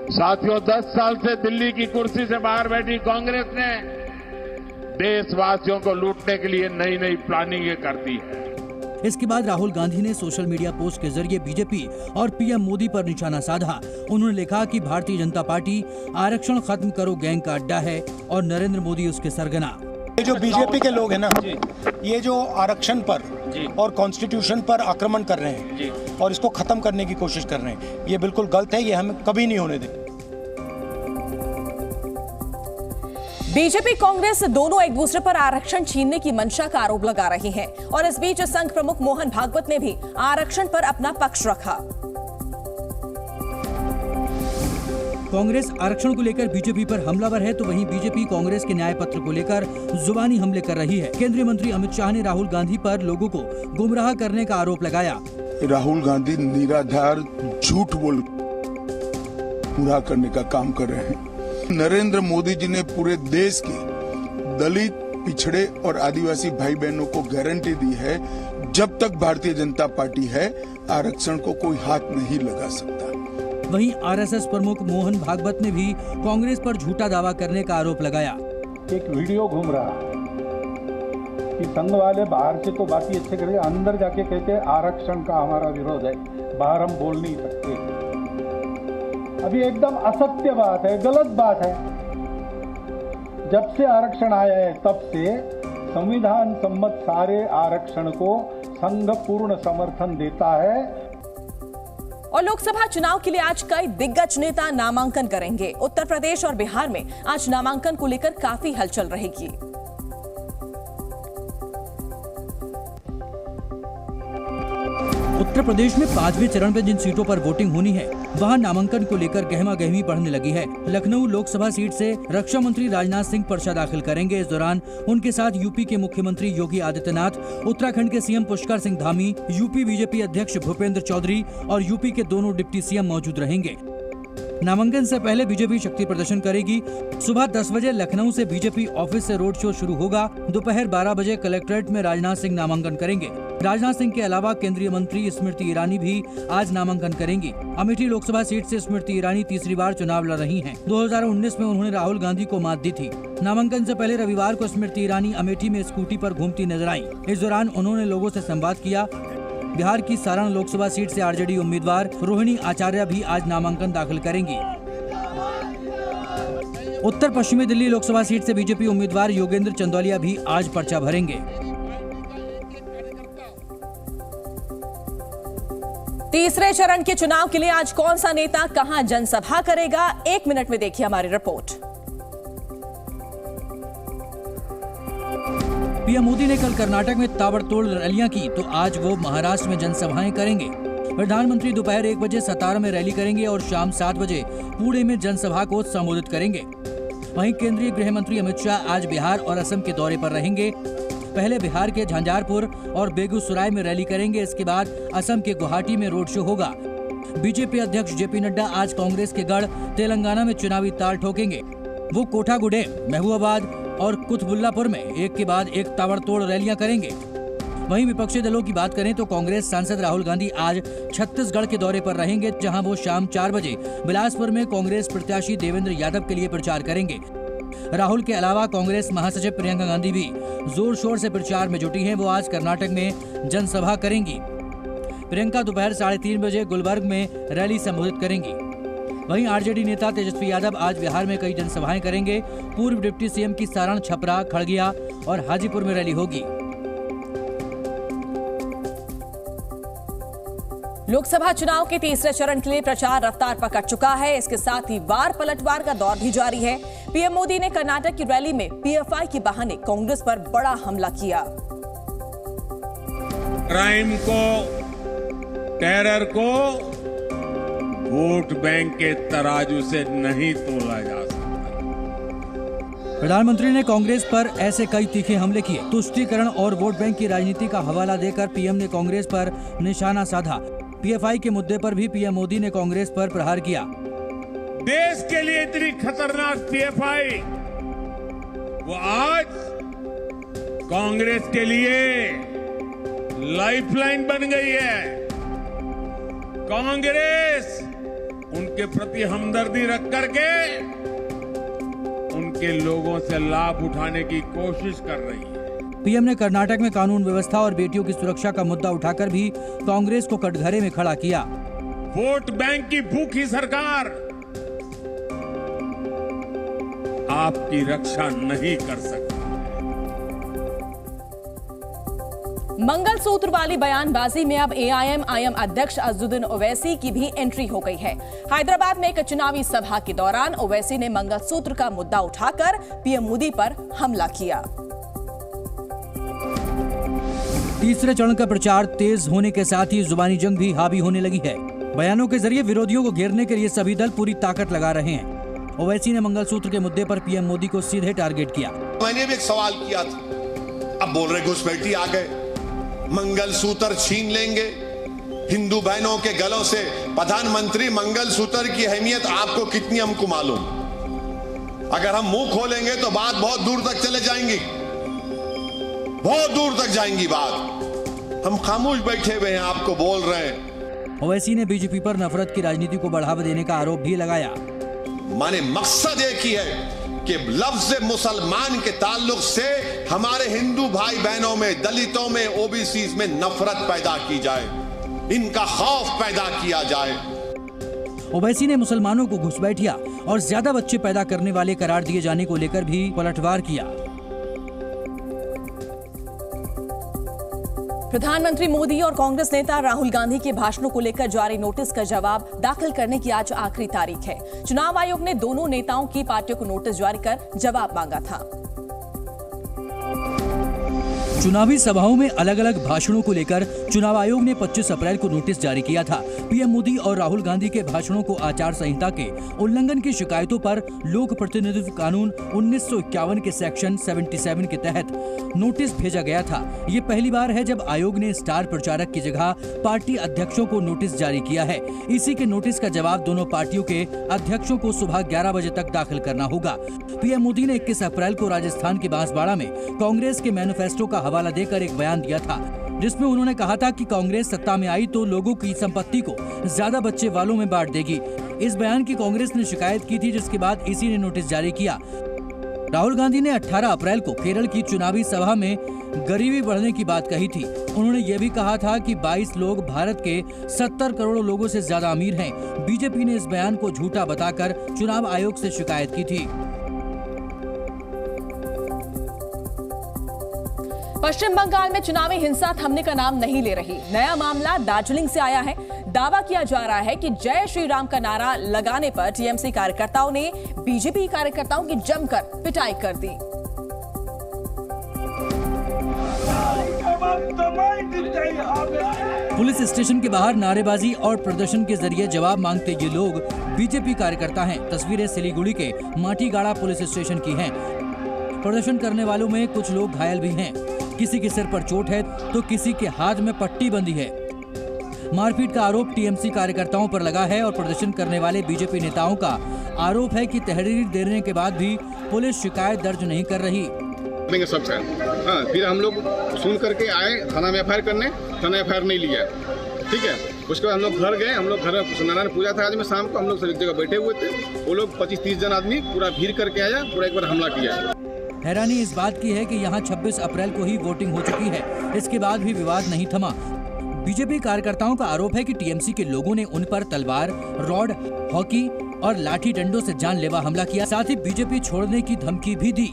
साथियों, 10 साल से दिल्ली की कुर्सी से बाहर बैठी कांग्रेस ने देशवासियों को लूटने के लिए नई नई प्लानिंगें करती है। इसके बाद राहुल गांधी ने सोशल मीडिया पोस्ट के जरिए बीजेपी और पीएम मोदी पर निशाना साधा। उन्होंने लिखा कि भारतीय जनता पार्टी आरक्षण खत्म करो गैंग का अड्डा है और नरेंद्र मोदी उसके सरगना। ये जो बीजेपी के लोग हैं ना, ये जो आरक्षण पर और कॉन्स्टिट्यूशन पर आक्रमण कर रहे हैं और इसको खत्म करने की कोशिश कर रहे हैं, ये बिल्कुल गलत है। ये हमें कभी नहीं होने देंगे। बीजेपी कांग्रेस दोनों एक दूसरे पर आरक्षण छीनने की मंशा का आरोप लगा रही हैं और इस बीच संघ प्रमुख मोहन भागवत ने भी आरक्षण पर अपना पक्ष रखा। कांग्रेस आरक्षण को लेकर बीजेपी पर हमलावर है, तो वहीं बीजेपी कांग्रेस के न्याय पत्र को लेकर जुबानी हमले कर रही है। केंद्रीय मंत्री अमित शाह ने राहुल गांधी पर लोगों को गुमराह करने का आरोप लगाया। राहुल गांधी निराधार झूठ बोल पूरा करने का काम कर रहे हैं। नरेंद्र मोदी जी ने पूरे देश के दलित, पिछड़े और आदिवासी भाई बहनों को गारंटी दी है, जब तक भारतीय जनता पार्टी है आरक्षण को कोई हाथ नहीं लगा सकता। वहीं आरएसएस प्रमुख मोहन भागवत ने भी कांग्रेस पर झूठा दावा करने का आरोप लगाया। एक वीडियो घूम रहा कि संघ वाले बाहर से तो बात ही अच्छे करेंगे, अंदर जाके कहते हैं आरक्षण का हमारा विरोध है, बाहर हम बोल नहीं सकते। अभी एकदम असत्य बात है, गलत बात है। जब से आरक्षण आया है तब से संविधान सम्मत सारे आरक्षण को संघ पूर्ण समर्थन देता है। और लोकसभा चुनाव के लिए आज कई दिग्गज नेता नामांकन करेंगे। उत्तर प्रदेश और बिहार में आज नामांकन को लेकर काफी हलचल रहेगी। उत्तर प्रदेश में 5वें चरण में जिन सीटों पर वोटिंग होनी है, वहां नामांकन को लेकर गहमा गहमी बढ़ने लगी है। लखनऊ लोकसभा सीट से रक्षा मंत्री राजनाथ सिंह पर्चा दाखिल करेंगे। इस दौरान उनके साथ यूपी के मुख्यमंत्री योगी आदित्यनाथ, उत्तराखंड के CM Pushkar Singh Dhami, UP BJP अध्यक्ष भूपेंद्र चौधरी और यूपी के दोनों डिप्टी सीएम मौजूद रहेंगे। नामांकन से पहले बीजेपी शक्ति प्रदर्शन करेगी। सुबह 10 बजे लखनऊ से बीजेपी ऑफिस से रोड शो शुरू होगा। दोपहर 12 बजे कलेक्ट्रेट में राजनाथ सिंह नामांकन करेंगे। राजनाथ सिंह के अलावा केंद्रीय मंत्री स्मृति ईरानी भी आज नामांकन करेंगी। अमेठी लोकसभा सीट से स्मृति ईरानी तीसरी बार चुनाव लड़ रही हैं। 2019 में उन्होंने राहुल गांधी को मात दी थी। नामांकन से पहले रविवार को स्मृति ईरानी अमेठी में स्कूटी पर घूमती नजर आईं। इस दौरान उन्होंने लोगों से संवाद किया। बिहार की सारण लोकसभा सीट से आरजेडी उम्मीदवार रोहिणी आचार्य भी आज नामांकन दाखिल करेंगी। उत्तर पश्चिमी दिल्ली लोकसभा सीट से बीजेपी उम्मीदवार योगेंद्र चंदौलिया भी आज पर्चा भरेंगे। तीसरे चरण के चुनाव के लिए आज कौन सा नेता कहां जनसभा करेगा, 1 मिनट में देखिए हमारी रिपोर्ट। पीएम मोदी ने कल कर्नाटक में ताबड़तोड़ रैलियां की, तो आज वो महाराष्ट्र में जनसभाएं करेंगे। प्रधानमंत्री दोपहर 1 बजे सतारा में रैली करेंगे और शाम 7 बजे पुणे में जनसभा को संबोधित करेंगे। वहीं केंद्रीय गृह मंत्री अमित शाह आज बिहार और असम के दौरे पर रहेंगे। पहले बिहार के झंझारपुर और बेगूसराय में रैली करेंगे। इसके बाद असम के गुवाहाटी में रोड शो होगा। बीजेपी अध्यक्ष जेपी नड्डा आज कांग्रेस के गढ़ तेलंगाना में चुनावी ताल ठोकेंगे। वो कोठागुडेम, महबूबाबाद और कुतबुल्लापुर में एक के बाद एक ताबड़तोड़ रैलियां करेंगे। वहीं विपक्षी दलों की बात करें तो कांग्रेस सांसद राहुल गांधी आज छत्तीसगढ़ के दौरे पर रहेंगे, जहां वो शाम 4 बजे बिलासपुर में कांग्रेस प्रत्याशी देवेंद्र यादव के लिए प्रचार करेंगे। राहुल के अलावा कांग्रेस महासचिव प्रियंका गांधी भी जोर शोर से प्रचार में जुटी हैं। वो आज कर्नाटक में जनसभा करेंगी। प्रियंका दोपहर 3:30 बजे गुलबर्ग में रैली संबोधित करेंगी। वहीं आरजेडी नेता तेजस्वी यादव आज बिहार में कई जनसभाएं करेंगे। पूर्व डिप्टी सीएम की सारण, छपरा, खगड़िया और हाजीपुर में रैली होगी। लोकसभा चुनाव के तीसरे चरण के लिए प्रचार रफ्तार पकड़ चुका है। इसके साथ ही वार पलटवार का दौर भी जारी है। पीएम मोदी ने कर्नाटक की रैली में पीएफआई के बहाने कांग्रेस पर बड़ा हमला किया। क्राइम को, टेरर को वोट बैंक के तराजू से नहीं तोला जा सकता। प्रधानमंत्री ने कांग्रेस पर ऐसे कई तीखे हमले किए। तुष्टीकरण और वोट बैंक की राजनीति का हवाला देकर पीएम ने कांग्रेस पर निशाना साधा। पीएफआई के मुद्दे पर भी पीएम मोदी ने कांग्रेस पर प्रहार किया। देश के लिए इतनी खतरनाक पीएफआई, वो आज कांग्रेस के लिए लाइफलाइन बन गई है। कांग्रेस उनके प्रति हमदर्दी रख करके उनके लोगों से लाभ उठाने की कोशिश कर रही है। पीएम ने कर्नाटक में कानून व्यवस्था और बेटियों की सुरक्षा का मुद्दा उठाकर भी कांग्रेस को कटघरे में खड़ा किया। वोट बैंक की भूखी सरकार आपकी रक्षा नहीं कर सकती। मंगलसूत्र वाली बयानबाजी में अब एआईएमआईएम अध्यक्ष अजदुद्दीन ओवैसी की भी एंट्री हो गई है। हैदराबाद में एक चुनावी सभा के दौरान ओवैसी ने मंगलसूत्र का मुद्दा उठाकर पीएम मोदी पर हमला किया। तीसरे चरण का प्रचार तेज होने के साथ ही जुबानी जंग भी हावी होने लगी है। बयानों के जरिए विरोधियों को घेरने के लिए सभी दल पूरी ताकत लगा रहे हैं। ओवैसी ने मंगलसूत्र के मुद्दे पर पीएम मोदी को सीधे टारगेट किया। मैंने भी एक सवाल किया था, अब बोल रहे घुसपैठी आ गए, मंगलसूत्र छीन लेंगे हिंदू बहनों के गलों से। प्रधानमंत्री, मंगलसूत्र की अहमियत आपको कितनी हमको मालूम। अगर हम मुंह खोलेंगे तो बात बहुत दूर तक चले जाएंगी, बहुत दूर तक जाएंगी बात। हम खामोश बैठे हुए हैं, आपको बोल रहे हैं। ओवैसी ने बीजेपी पर नफरत की राजनीति को बढ़ावा देने का आरोप भी लगाया। माने मकसद एक ही है कि लफ्ज मुसलमान के ताल्लुक से हमारे हिंदू भाई बहनों में, दलितों में, ओबीसी में नफरत पैदा की जाए, इनका खौफ पैदा किया जाए। ओवैसी ने मुसलमानों को घुसपैठिया और ज्यादा बच्चे पैदा करने वाले करार दिए जाने को लेकर भी पलटवार किया। प्रधानमंत्री मोदी और कांग्रेस नेता राहुल गांधी के भाषणों को लेकर जारी नोटिस का जवाब दाखिल करने की आज आखिरी तारीख है। चुनाव आयोग ने दोनों नेताओं की पार्टियों को नोटिस जारी कर जवाब मांगा था। चुनावी सभाओं में अलग अलग भाषणों को लेकर चुनाव आयोग ने 25 अप्रैल को नोटिस जारी किया था। पीएम मोदी और राहुल गांधी के भाषणों को आचार संहिता के उल्लंघन की शिकायतों पर लोक प्रतिनिधित्व कानून 1951 के सेक्शन 77 के तहत नोटिस भेजा गया था। ये पहली बार है जब आयोग ने स्टार प्रचारक की जगह पार्टी अध्यक्षों को नोटिस जारी किया है। इसी के नोटिस का जवाब दोनों पार्टियों के अध्यक्षों को सुबह 11 बजे तक दाखिल करना होगा। पीएम मोदी ने 21 अप्रैल को राजस्थान के बांसवाड़ा में कांग्रेस के मैनिफेस्टो का हवाला देकर एक बयान दिया था, जिसमें उन्होंने कहा था कि कांग्रेस सत्ता में आई तो लोगों की संपत्ति को ज्यादा बच्चे वालों में बांट देगी। इस बयान की कांग्रेस ने शिकायत की थी, जिसके बाद इसी ने नोटिस जारी किया। राहुल गांधी ने 18 अप्रैल को केरल की चुनावी सभा में गरीबी बढ़ने की बात कही थी। उन्होंने ये भी कहा था कि 22 लोग भारत के 70 करोड़ लोगों से ज्यादा अमीर हैं। बीजेपी ने इस बयान को झूठा बताकर चुनाव आयोग से शिकायत की थी। पश्चिम बंगाल में चुनावी हिंसा थमने का नाम नहीं ले रही। नया मामला दार्जिलिंग से आया है। दावा किया जा रहा है कि जय श्री राम का नारा लगाने पर टीएमसी कार्यकर्ताओं ने बीजेपी कार्यकर्ताओं की जमकर पिटाई कर दी। पुलिस स्टेशन के बाहर नारेबाजी और प्रदर्शन के जरिए जवाब मांगते ये लोग बीजेपी कार्यकर्ता हैं। तस्वीरें सिलीगुड़ी के माटीगाड़ा पुलिस स्टेशन की हैं। प्रदर्शन करने वालों में कुछ लोग घायल भी हैं। किसी के सिर पर चोट है तो किसी के हाथ में पट्टी बंधी है। मारपीट का आरोप टीएमसी कार्यकर्ताओं पर लगा है और प्रदर्शन करने वाले बीजेपी नेताओं का आरोप है कि तहरीर देने के बाद भी पुलिस शिकायत दर्ज नहीं कर रही। सब हाँ, फिर हम लोग सुन करके आए थाना में एफआईआर करने, थाना एफआईआर नहीं लिया, ठीक है। उसके बाद हम लोग घर गए। हम लोग घर में सत्यनारायण पूजा था आज में शाम को। हम लोग सब एक जगह बैठे हुए थे। वो लोग 25-30 जन आदमी पूरा भीड़ करके आया, पूरा एक बार हमला किया। हैरानी इस बात की है कि यहाँ 26 अप्रैल को ही वोटिंग हो चुकी है, इसके बाद भी विवाद नहीं थमा। बीजेपी कार्यकर्ताओं का आरोप है कि टीएमसी के लोगों ने उन पर तलवार, रॉड, हॉकी और लाठी डंडों से जानलेवा हमला किया। साथ ही बीजेपी छोड़ने की धमकी भी दी।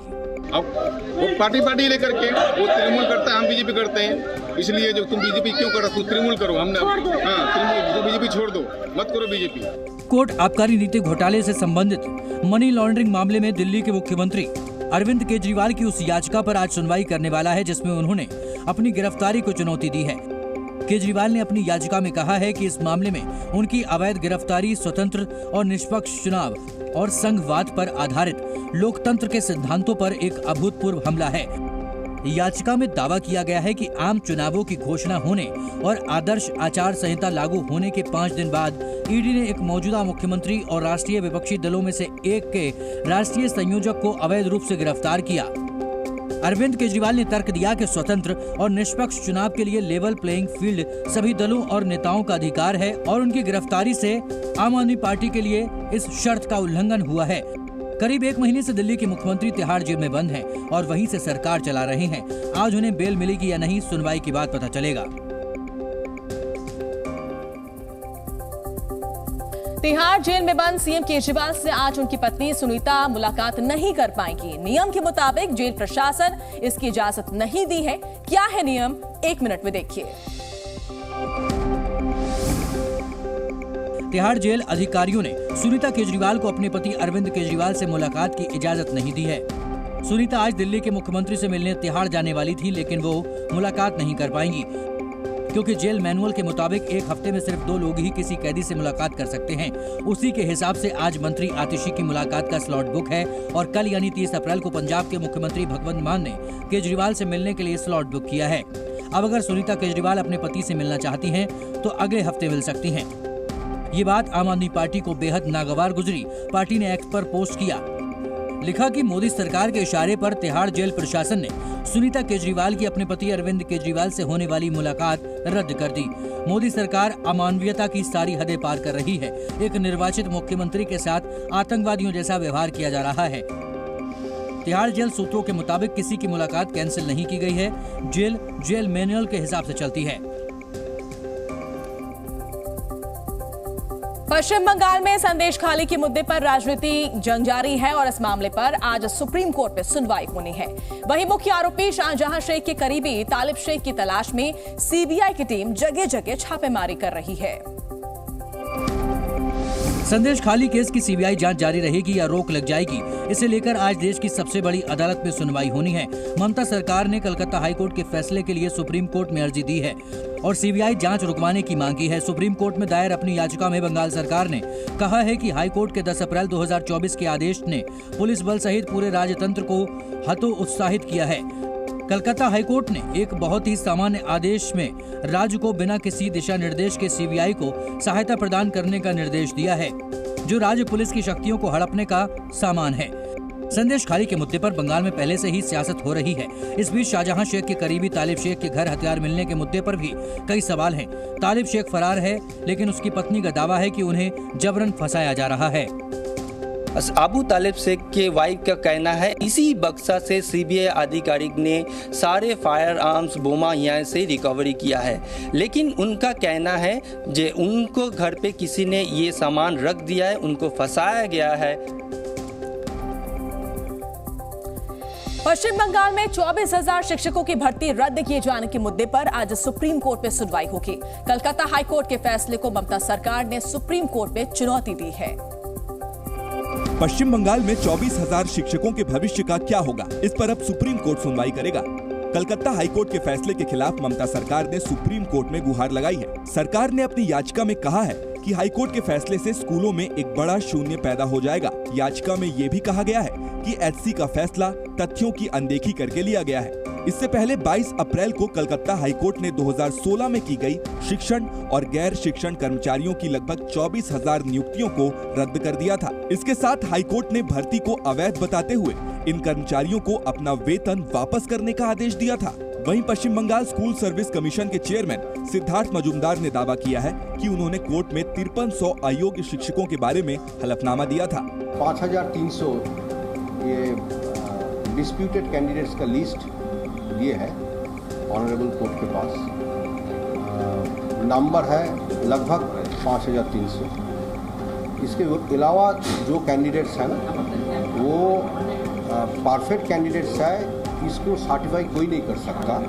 अब वो पार्टी लेकर के वो तृणमूल करता है, हम बीजेपी करते हैं। इसलिए जो तुम बीजेपी क्यों कर रहे हो, तृणमूल करो। हमने तृणमूल बीजेपी छोड़ दो, मत करो बीजेपी। कोर्ट आबकारी नीति घोटाले से संबंधित मनी लॉन्ड्रिंग मामले में दिल्ली के मुख्यमंत्री अरविंद केजरीवाल की उस याचिका पर आज सुनवाई करने वाला है जिसमें उन्होंने अपनी गिरफ्तारी को चुनौती दी है। केजरीवाल ने अपनी याचिका में कहा है कि इस मामले में उनकी अवैध गिरफ्तारी स्वतंत्र और निष्पक्ष चुनाव और संघवाद पर आधारित लोकतंत्र के सिद्धांतों पर एक अभूतपूर्व हमला है। याचिका में दावा किया गया है कि आम चुनावों की घोषणा होने और आदर्श आचार संहिता लागू होने के 5 दिन बाद ईडी ने एक मौजूदा मुख्यमंत्री और राष्ट्रीय विपक्षी दलों में से एक के राष्ट्रीय संयोजक को अवैध रूप से गिरफ्तार किया। अरविंद केजरीवाल ने तर्क दिया कि स्वतंत्र और निष्पक्ष चुनाव के लिए लेवल प्लेइंग फील्ड सभी दलों और नेताओं का अधिकार है और उनकी गिरफ्तारी से आम आदमी पार्टी के लिए इस शर्त का उल्लंघन हुआ है। करीब 1 महीने से दिल्ली के मुख्यमंत्री तिहाड़ जेल में बंद हैं और वहीं से सरकार चला रहे हैं। आज उन्हें बेल मिलेगी या नहीं, सुनवाई के बाद पता चलेगा। तिहाड़ जेल में बंद सीएम केजरीवाल से आज उनकी पत्नी सुनीता मुलाकात नहीं कर पाएंगी। नियम के मुताबिक जेल प्रशासन इसकी इजाजत नहीं दी है। क्या है नियम, 1 मिनट में देखिए। तिहाड़ जेल अधिकारियों ने सुनीता केजरीवाल को अपने पति अरविंद केजरीवाल से मुलाकात की इजाजत नहीं दी है। सुनीता आज दिल्ली के मुख्यमंत्री से मिलने तिहाड़ जाने वाली थी, लेकिन वो मुलाकात नहीं कर पाएंगी क्योंकि जेल मैनुअल के मुताबिक 1 हफ्ते में सिर्फ 2 लोग ही किसी कैदी से मुलाकात कर सकते हैं। उसी के हिसाब से आज मंत्री आतिशी की मुलाकात का स्लॉट बुक है और कल यानी 30 अप्रैल को पंजाब के मुख्यमंत्री भगवंत मान ने केजरीवाल से मिलने के लिए स्लॉट बुक किया है। अब अगर सुनीता केजरीवाल अपने पति से मिलना चाहती हैं तो अगले हफ्ते मिल सकती हैं। ये बात आम आदमी पार्टी को बेहद नागवार गुजरी। पार्टी ने एक्स पर पोस्ट किया, लिखा कि मोदी सरकार के इशारे पर तिहाड़ जेल प्रशासन ने सुनीता केजरीवाल की अपने पति अरविंद केजरीवाल से होने वाली मुलाकात रद्द कर दी। मोदी सरकार अमानवीयता की सारी हदें पार कर रही है। एक निर्वाचित मुख्यमंत्री के साथ आतंकवादियों जैसा व्यवहार किया जा रहा है। तिहाड़ जेल सूत्रों के मुताबिक किसी की मुलाकात कैंसिल नहीं की गई है। जेल मैनुअल के हिसाब से चलती है। पश्चिम बंगाल में संदेश खाली के मुद्दे पर राजनीतिक जंग जारी है और इस मामले पर आज सुप्रीम कोर्ट में सुनवाई होनी है। वहीं मुख्य आरोपी शाहजहां शेख के करीबी तालिब शेख की तलाश में सीबीआई की टीम जगह जगह छापेमारी कर रही है। संदेश खाली केस की सीबीआई जांच जारी रहेगी या रोक लग जाएगी, इसे लेकर आज देश की सबसे बड़ी अदालत में सुनवाई होनी है। ममता सरकार ने कलकत्ता हाईकोर्ट के फैसले के लिए सुप्रीम कोर्ट में अर्जी दी है और सीबीआई जांच रुकवाने की मांग की है। सुप्रीम कोर्ट में दायर अपनी याचिका में बंगाल सरकार ने कहा है कि हाईकोर्ट के 10 अप्रैल 2024 के आदेश ने पुलिस बल सहित पूरे राजतंत्र को हतोत्साहित किया है। कलकत्ता हाईकोर्ट ने एक बहुत ही सामान्य आदेश में राज्य को बिना किसी दिशा निर्देश के सीबीआई को सहायता प्रदान करने का निर्देश दिया है, जो राज्य पुलिस की शक्तियों को हड़पने का सामान है। संदेश खाली के मुद्दे पर बंगाल में पहले से ही सियासत हो रही है। इस बीच शाहजहां शेख के करीबी तालिब शेख के घर हथियार मिलने के मुद्दे पर भी कई सवाल हैं। तालिब शेख फरार है, लेकिन उसकी पत्नी का दावा है कि उन्हें जबरन फंसाया जा रहा है। अबू तालिब शेख के वाइफ का कहना है इसी बक्सा से सीबीआई अधिकारिक ने सारे फायर आर्म्स बोमा यहाँ से रिकवरी किया है, लेकिन उनका कहना है जे उनको घर पे किसी ने ये सामान रख दिया है, उनको फंसाया गया है। पश्चिम बंगाल में 24,000 शिक्षकों की भर्ती रद्द किए जाने के मुद्दे पर आज सुप्रीम कोर्ट में सुनवाई होगी। कलकत्ता हाईकोर्ट के फैसले को ममता सरकार ने सुप्रीम कोर्ट में चुनौती दी है। पश्चिम बंगाल में 24,000 शिक्षकों के भविष्य का क्या होगा, इस पर अब सुप्रीम कोर्ट सुनवाई करेगा। कलकत्ता हाईकोर्ट के फैसले के खिलाफ ममता सरकार ने सुप्रीम कोर्ट में गुहार लगाई है। सरकार ने अपनी याचिका में कहा है कि हाईकोर्ट के फैसले से स्कूलों में एक बड़ा शून्य पैदा हो जाएगा। याचिका में ये भी कहा गया है कि एचसी का फैसला तथ्यों की अनदेखी करके लिया गया है। इससे पहले 22 अप्रैल को कलकत्ता हाईकोर्ट ने 2016 में की गई शिक्षण और गैर शिक्षण कर्मचारियों की लगभग 24,000 नियुक्तियों को रद्द कर दिया था। इसके साथ हाईकोर्ट ने भर्ती को अवैध बताते हुए इन कर्मचारियों को अपना वेतन वापस करने का आदेश दिया था। वहीं पश्चिम बंगाल स्कूल सर्विस कमीशन के चेयरमैन सिद्धार्थ मजूमदार ने दावा किया है कि उन्होंने कोर्ट में 5300 अयोग्य शिक्षकों के बारे में हलफनामा दिया था। 5300 ये डिस्प्यूटेड कैंडिडेट्स का लिस्ट ये है ऑनरेबल कोर्ट के पास। नंबर है लगभग 5300। इसके अलावा जो कैंडिडेट्स हैं वो परफेक्ट कैंडिडेट्स है, इसको सर्टिफाई कोई नहीं कर सकता।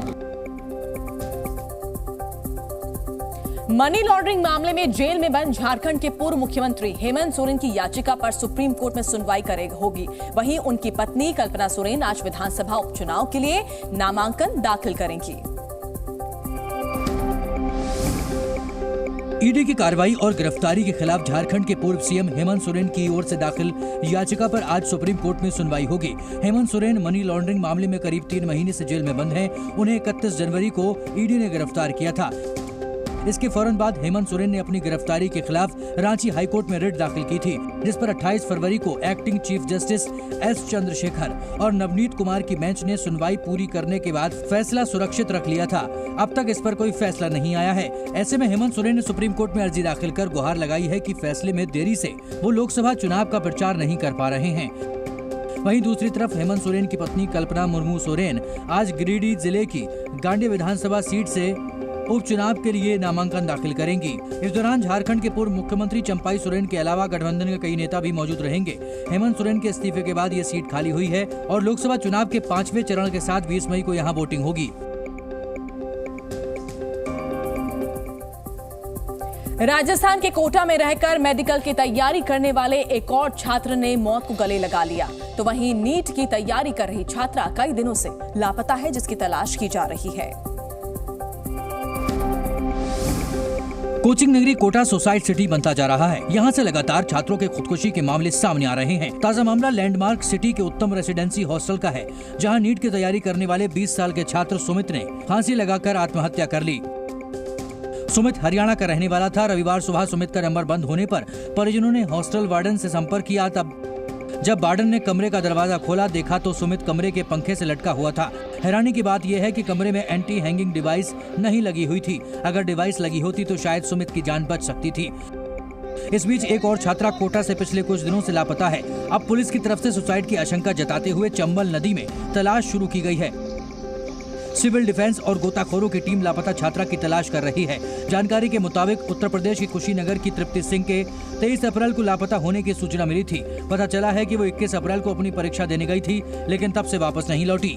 मनी लॉन्ड्रिंग मामले में जेल में बंद झारखंड के पूर्व मुख्यमंत्री हेमंत सोरेन की याचिका पर सुप्रीम कोर्ट में सुनवाई होगी। वहीं उनकी पत्नी कल्पना सोरेन आज विधानसभा उपचुनाव के लिए नामांकन दाखिल करेंगी। ईडी की कार्रवाई और गिरफ्तारी के खिलाफ झारखंड के पूर्व सीएम हेमंत सोरेन की ओर से दाखिल याचिका पर आज सुप्रीम कोर्ट में सुनवाई होगी। हेमंत सोरेन मनी लॉन्ड्रिंग मामले में करीब 3 महीने से जेल में बंद हैं। उन्हें 31 जनवरी को ईडी ने गिरफ्तार किया था। इसके फौरन बाद हेमंत सोरेन ने अपनी गिरफ्तारी के खिलाफ रांची हाईकोर्ट में रिट दाखिल की थी, जिस पर 28 फरवरी को acting chief justice S Chandrashekhar और नवनीत कुमार की बेंच ने सुनवाई पूरी करने के बाद फैसला सुरक्षित रख लिया था। अब तक इस पर कोई फैसला नहीं आया है। ऐसे में हेमंत सोरेन ने सुप्रीम कोर्ट में अर्जी दाखिल कर गुहार लगाई है कि फैसले में देरी से वो लोकसभा चुनाव का प्रचार नहीं कर पा रहे हैं। वहीं दूसरी तरफ हेमंत सोरेन की पत्नी कल्पना मुर्मू सोरेन आज गिरिडीह जिले की गांडी विधानसभा सीट से उपचुनाव के लिए नामांकन दाखिल करेंगी। इस दौरान झारखंड के पूर्व मुख्यमंत्री चंपाई सोरेन के अलावा गठबंधन के कई नेता भी मौजूद रहेंगे। हेमंत सोरेन के इस्तीफे के बाद ये सीट खाली हुई है और लोकसभा चुनाव के 5वें चरण के साथ 20 मई को यहाँ वोटिंग होगी। राजस्थान के कोटा में रहकर मेडिकल की तैयारी करने वाले एक और छात्र ने मौत को गले लगा लिया, तो वहीं नीट की तैयारी कर रही छात्रा कई दिनों से लापता है, जिसकी तलाश की जा रही है। कोचिंग नगरी कोटा सुसाइड सिटी बनता जा रहा है। यहाँ से लगातार छात्रों के खुदकुशी के मामले सामने आ रहे हैं। ताजा मामला लैंडमार्क सिटी के उत्तम रेसिडेंसी हॉस्टल का है, जहाँ नीट की तैयारी करने वाले 20 साल के छात्र सुमित ने फांसी लगाकर आत्महत्या कर ली। सुमित हरियाणा का रहने वाला था। रविवार सुबह सुमित का नंबर बंद होने पर परिजनों ने हॉस्टल वार्डन से संपर्क किया। जब वार्डन ने कमरे का दरवाजा खोला, देखा तो सुमित कमरे के पंखे से लटका हुआ था। हैरानी की बात यह है कि कमरे में एंटी हैंगिंग डिवाइस नहीं लगी हुई थी। अगर डिवाइस लगी होती तो शायद सुमित की जान बच सकती थी। इस बीच एक और छात्रा कोटा से पिछले कुछ दिनों से लापता है। अब पुलिस की तरफ से सुसाइड की आशंका जताते हुए चंबल नदी में तलाश शुरू की गई है। सिविल डिफेंस और गोताखोरों की टीम लापता छात्रा की तलाश कर रही है। जानकारी के मुताबिक उत्तर प्रदेश के कुशीनगर की तृप्ति सिंह के 23 अप्रैल को लापता होने की सूचना मिली थी। पता चला है कि वो 21 अप्रैल को अपनी परीक्षा देने गई थी, लेकिन तब से वापस नहीं लौटी।